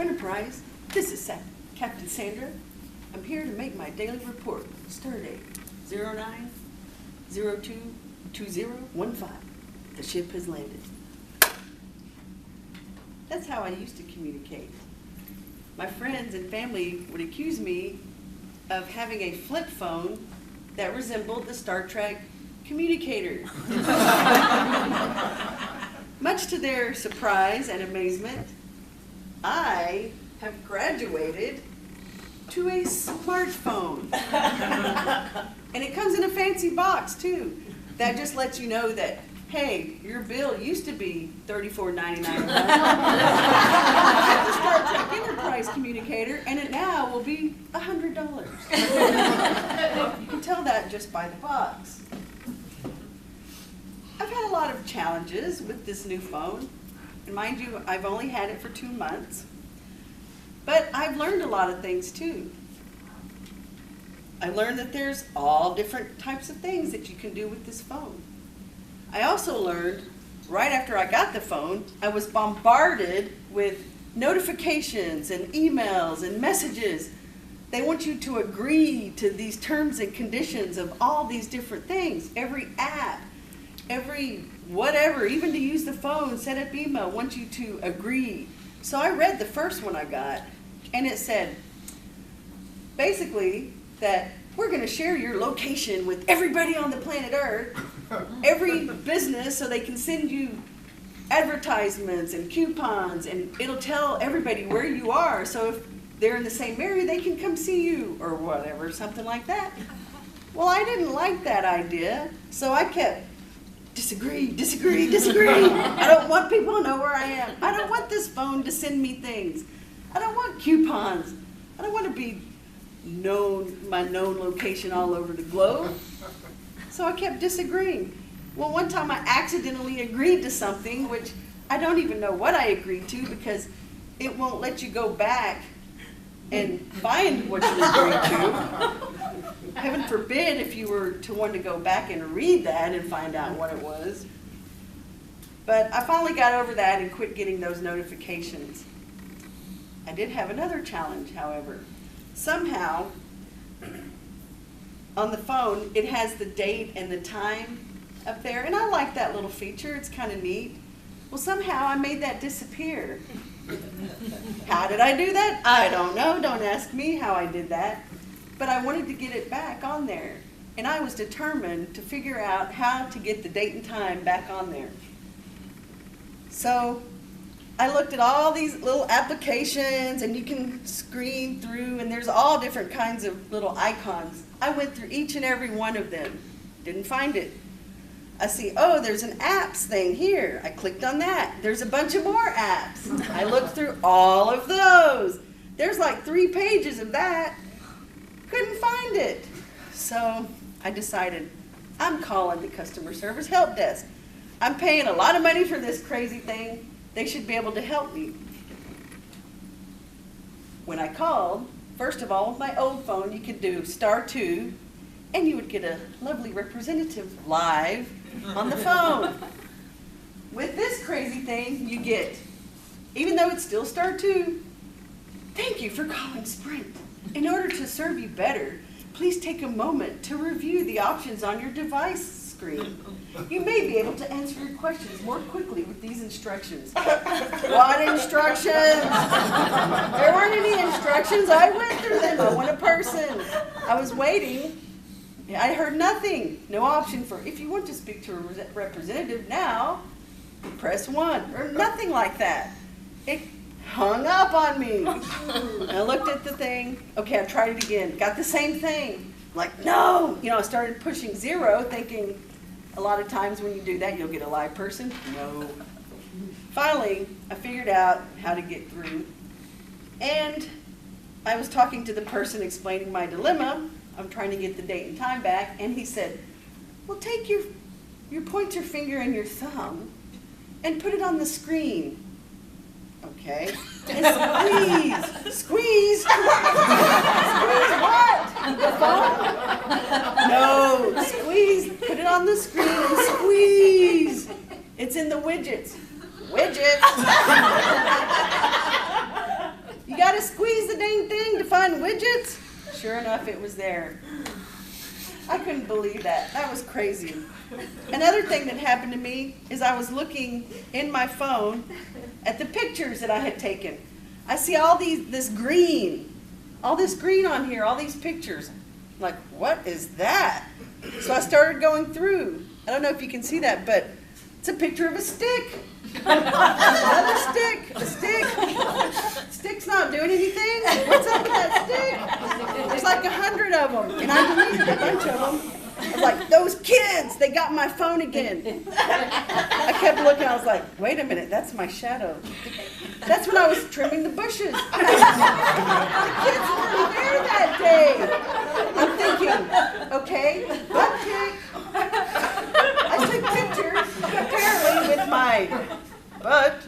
Enterprise. This is Captain Sandra. I'm here to make my daily report. Stardate 09022015. The ship has landed. That's how I used to communicate. My friends and family would accuse me of having a flip phone that resembled the Star Trek communicator. Much to their surprise and amazement, I have graduated to a smartphone. And it comes in a fancy box too. That just lets you know that, hey, your bill used to be $34.99 a month at the Star Trek Enterprise communicator, and it now will be $100. You can tell that just by the box. I've had a lot of challenges with this new phone, and mind you, I've only had it for 2 months, but I've learned a lot of things too. I learned that there's all different types of things that you can do with this phone. I also learned, right after I got the phone, I was bombarded with notifications and emails and messages. They want you to agree to these terms and conditions of all these different things. Every app, every whatever, even to use the phone, set up email, wants you to agree. So I read the first one I got, and it said, basically, that we're going to share your location with everybody on the planet Earth, every business, so they can send you advertisements and coupons, and it'll tell everybody where you are, so if they're in the same area, they can come see you, or whatever, something like that. Well, I didn't like that idea, so I kept disagree. I don't want people to know where I am. I don't want this phone to send me things. I don't want coupons. I don't want to be my known location all over the globe. So I kept disagreeing. Well, one time I accidentally agreed to something, which I don't even know what I agreed to, because it won't let you go back and find what you agreed to. Heaven forbid if you were to want to go back and read that and find out what it was. But I finally got over that and quit getting those notifications. I did have another challenge, however. Somehow, on the phone, it has the date and the time up there, and I like that little feature. It's kind of neat. Well, somehow I made that disappear. How did I do that? I don't know. Don't ask me how I did that. But I wanted to get it back on there, and I was determined to figure out how to get the date and time back on there. So I looked at all these little applications, and you can screen through, and there's all different kinds of little icons. I went through each and every one of them. Didn't find it. I see, oh, there's an apps thing here. I clicked on that. There's a bunch of more apps. I looked through all of those. There's like 3 pages of that. Couldn't find it. So I decided, I'm calling the customer service help desk. I'm paying a lot of money for this crazy thing. They should be able to help me. When I called, first of all, with my old phone, you could do *2, and you would get a lovely representative live on the phone. With this crazy thing, you get, even though it's still *2, thank you for calling Sprint. In order to serve you better, please take a moment to review the options on your device screen. You may be able to answer your questions more quickly with these instructions. What instructions? There weren't any instructions. I went through them. I want a person. I was waiting. I heard nothing. No option for, if you want to speak to a representative now, press 1, or nothing like that. It hung up on me. I looked at the thing. Okay, I tried it again. Got the same thing. Like, no. I started pushing 0, thinking a lot of times when you do that, you'll get a live person. No. Finally, I figured out how to get through. And I was talking to the person explaining my dilemma. I'm trying to get the date and time back. And he said, well, take your pointer finger and your thumb and put it on the screen. Okay. And squeeze. Squeeze what? The phone? No. Squeeze. Put it on the screen and squeeze. It's in the widgets. Widgets. You got to squeeze the dang thing to find widgets. Sure enough, it was there. I couldn't believe that. That was crazy. Another thing that happened to me is I was looking in my phone at the pictures that I had taken. I see this green on here, all these pictures. I'm like, what is that? So I started going through. I don't know if you can see that, but it's a picture of a stick. Another stick. A stick. Stick's not doing anything. What's up with that stick? There's like 100 of them, and I deleted a bunch of them. I was like, those kids, they got my phone again. I kept looking, I was like, wait a minute, that's my shadow. That's when I was trimming the bushes. The kids weren't there that day. I'm thinking, okay, butt kick. I took pictures, apparently with my butt,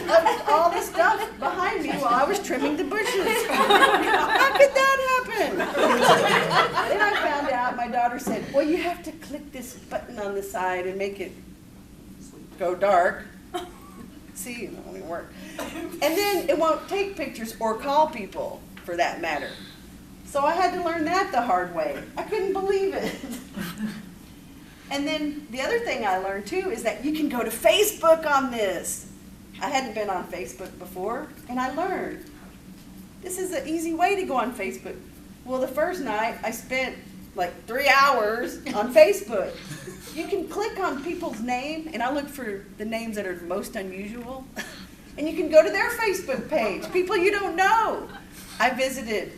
of all the stuff behind me while I was trimming the bushes. How could that happen? Then I found out, my daughter said, well, you have to click this button on the side and make it go dark. See, it won't work. And then it won't take pictures or call people, for that matter. So I had to learn that the hard way. I couldn't believe it. And then the other thing I learned too is that you can go to Facebook on this. I hadn't been on Facebook before, and I learned this is an easy way to go on Facebook. Well, the first night I spent like 3 hours on Facebook. You can click on people's name, and I look for the names that are most unusual, and you can go to their Facebook page, people you don't know. I visited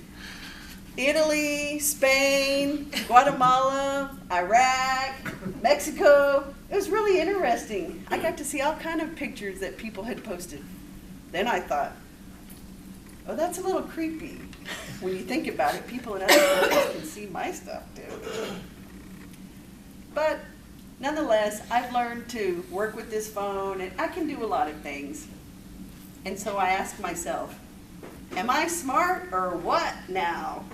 Italy, Spain, Guatemala, Iraq, Mexico. It was really interesting. I got to see all kind of pictures that people had posted. Then I thought, oh, that's a little creepy. When you think about it, people in other countries can see my stuff too. But nonetheless, I've learned to work with this phone, and I can do a lot of things. And so I ask myself, am I smart or what now?